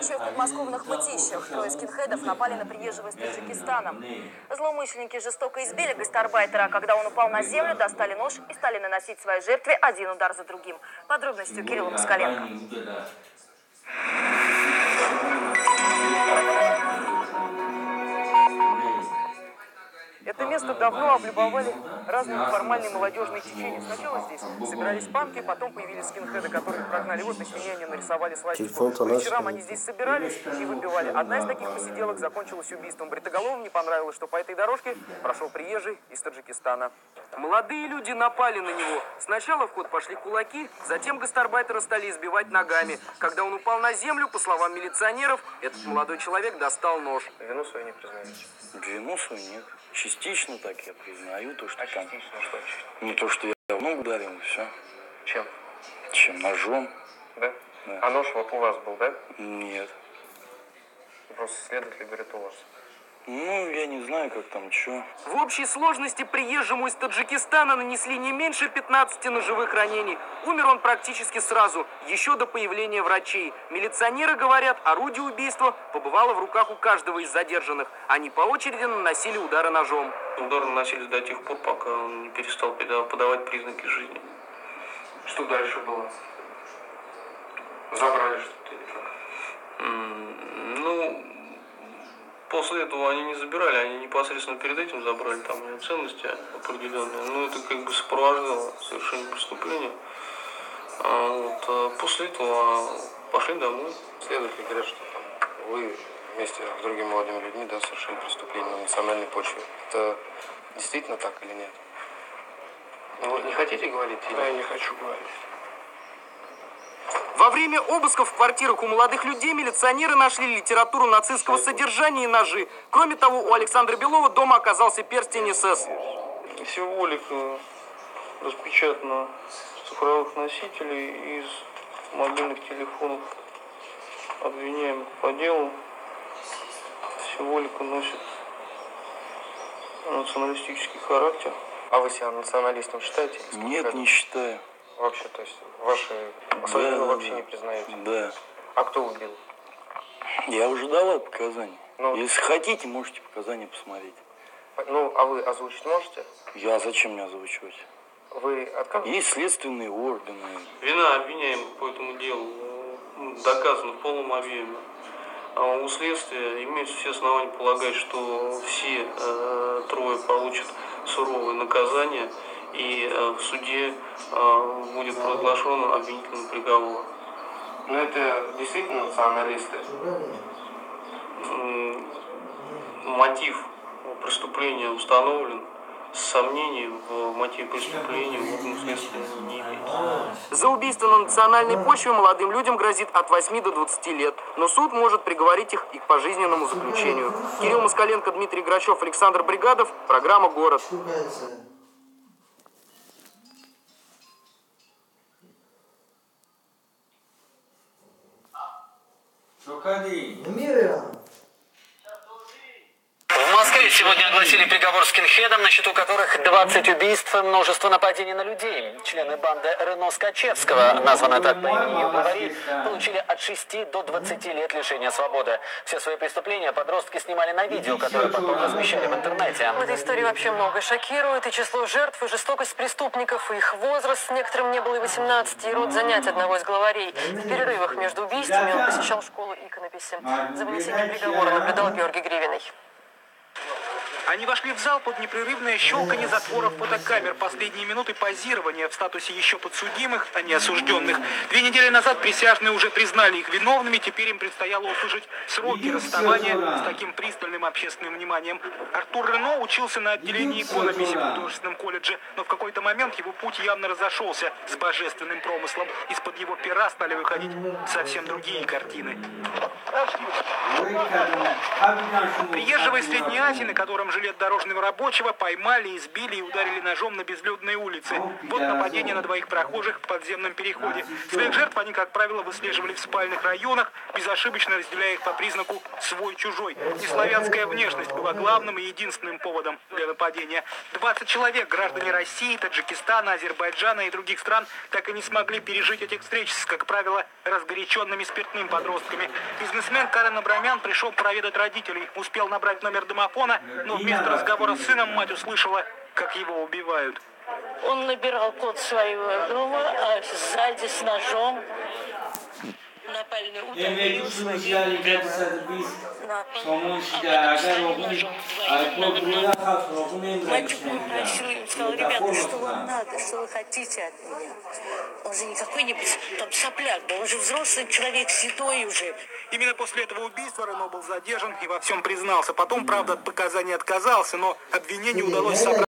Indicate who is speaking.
Speaker 1: Ночью в подмосковных Мытищах трое скинхедов напали на приезжего из Таджикистана. Злоумышленники жестоко избили гастарбайтера, а когда он упал на землю, достали нож и стали наносить своей жертве один удар за другим. Подробности у Кирилла Москаленко.
Speaker 2: Это место давно облюбовали разные неформальные молодежные течения. Сначала здесь собирались панки, потом появились скинхеды, которые прогнали. Вот на стене они нарисовали свастику. По вечерам они здесь собирались и выпивали. Одна из таких посиделок закончилась убийством. Бритоголовым не понравилось, что по этой дорожке прошел приезжий из Таджикистана. Молодые люди напали на него. Сначала в ход пошли кулаки, затем гастарбайтера стали избивать ногами. Когда он упал на землю, по словам милиционеров, этот молодой человек достал нож.
Speaker 3: Вину свою не признаете?
Speaker 4: Вину свою нет. Частично так я признаю то, что там...
Speaker 3: Частично что?
Speaker 4: Не то, что я давно ударил, и все.
Speaker 3: Чем?
Speaker 4: Чем? Ножом.
Speaker 3: Да?
Speaker 4: Да.
Speaker 3: А нож вот у вас был, да?
Speaker 4: Нет.
Speaker 3: Просто следователь говорит, у вас.
Speaker 4: Ну, я не знаю, как там, что.
Speaker 2: В общей сложности приезжему из Таджикистана нанесли не меньше 15 ножевых ранений. Умер он практически сразу, еще до появления врачей. Милиционеры говорят, орудие убийства побывало в руках у каждого из задержанных. Они по очереди наносили удары ножом.
Speaker 5: Удары наносились до тех пор, пока он не перестал подавать признаки жизни.
Speaker 3: Что дальше было? Забрали что-то или как?
Speaker 5: Ну, после этого они не забирали, они непосредственно перед этим забрали там ценности определенные. Ну, это как бы сопровождало совершение преступления. А после этого пошли домой.
Speaker 3: Следователи говорят, что там вы вместе с другими молодыми людьми, да, совершили преступление на национальной почве. Это действительно так или нет? Вы не хотите говорить? Или...
Speaker 5: Я не хочу говорить.
Speaker 2: Во время обысков в квартирах у молодых людей милиционеры нашли литературу нацистского содержания и ножи. Кроме того, у Александра Белова дома оказался перстень СС.
Speaker 5: Символика распечатана с цифровых носителей из мобильных телефонов обвиняемых по делу. Символика носит националистический характер.
Speaker 3: А вы себя националистом считаете?
Speaker 4: Нет, не считаю.
Speaker 3: Вообще, то есть ваши особенно вообще не признаете?
Speaker 4: Да.
Speaker 3: А кто убил?
Speaker 4: Я уже давал показания.
Speaker 3: Ну,
Speaker 4: если хотите, можете показания посмотреть.
Speaker 3: Ну, а вы озвучить можете?
Speaker 4: Я зачем мне озвучивать?
Speaker 3: Вы отказываетесь?
Speaker 4: Есть следственные органы.
Speaker 5: Вина обвиняемых по этому делу доказана в полном объеме. У следствия имеются все основания полагать, что все трое получат суровое наказание, и в суде будет проглашен обвинительный приговор.
Speaker 3: Ну, это действительно националисты?
Speaker 5: Мотив преступления установлен. Сомнений в мотиве преступления органов следствия не имеется.
Speaker 2: За убийство на национальной почве молодым людям грозит от 8 до 20 лет. Но суд может приговорить их и к пожизненному заключению. Кирилл Москаленко, Дмитрий Грачев, Александр Бригадов. Программа «Город».
Speaker 6: В Москве сегодня огласили приговор скинхедам, на счету которых 20 убийств, множество нападений на людей. Члены банды Рено Скачевского, названные так по имени главарей, получили от 6 до 20 лет лишения свободы. Все свои преступления подростки снимали на видео, которое потом размещали в интернете.
Speaker 7: В этой истории вообще многое шокирует. И число жертв, и жестокость преступников, и их возраст. Некоторым не было и 18, и род занятий одного из главарей. В перерывах между убийствами он посещал школу иконописи. За вынесением приговора наблюдал Георгий Гривиный.
Speaker 8: Они вошли в зал под непрерывное щелканье затворов фотокамер. Последние минуты позирования в статусе еще подсудимых, а не осужденных. 2 недели назад присяжные уже признали их виновными. Теперь им предстояло услышать сроки расставания с таким пристальным общественным вниманием. Артур Рено учился на отделении иконописи в художественном колледже. Но в какой-то момент его путь явно разошелся с божественным промыслом. Из-под его пера стали выходить совсем другие картины. Приезжего из Средней Азии, на котором железнодорожного рабочего поймали, избили и ударили ножом на безлюдной улице. Вот нападение на двоих прохожих в подземном переходе. Своих жертв они, как правило, выслеживали в спальных районах, безошибочно разделяя их по признаку свой-чужой. Неславянская внешность была главным и единственным поводом для нападения. 20 человек, граждане России, Таджикистана, Азербайджана и других стран, так и не смогли пережить этих встреч с, как правило, разгоряченными спиртным подростками. Бизнесмен Карен Абрамян пришел проведать родителей, успел набрать номер домофона, но вместо разговора с сыном мать услышала, как его убивают.
Speaker 9: Он набирал код своего дома, а сзади с ножом напали на Мальчик просил им, сказал: ребята, что вам надо, что вы хотите от меня? Он же не какой-нибудь там сопляк, да он же взрослый человек, седой уже.
Speaker 8: Именно после этого убийства Рено был задержан и во всем признался. Потом, правда, от показаний отказался, но обвинению удалось собрать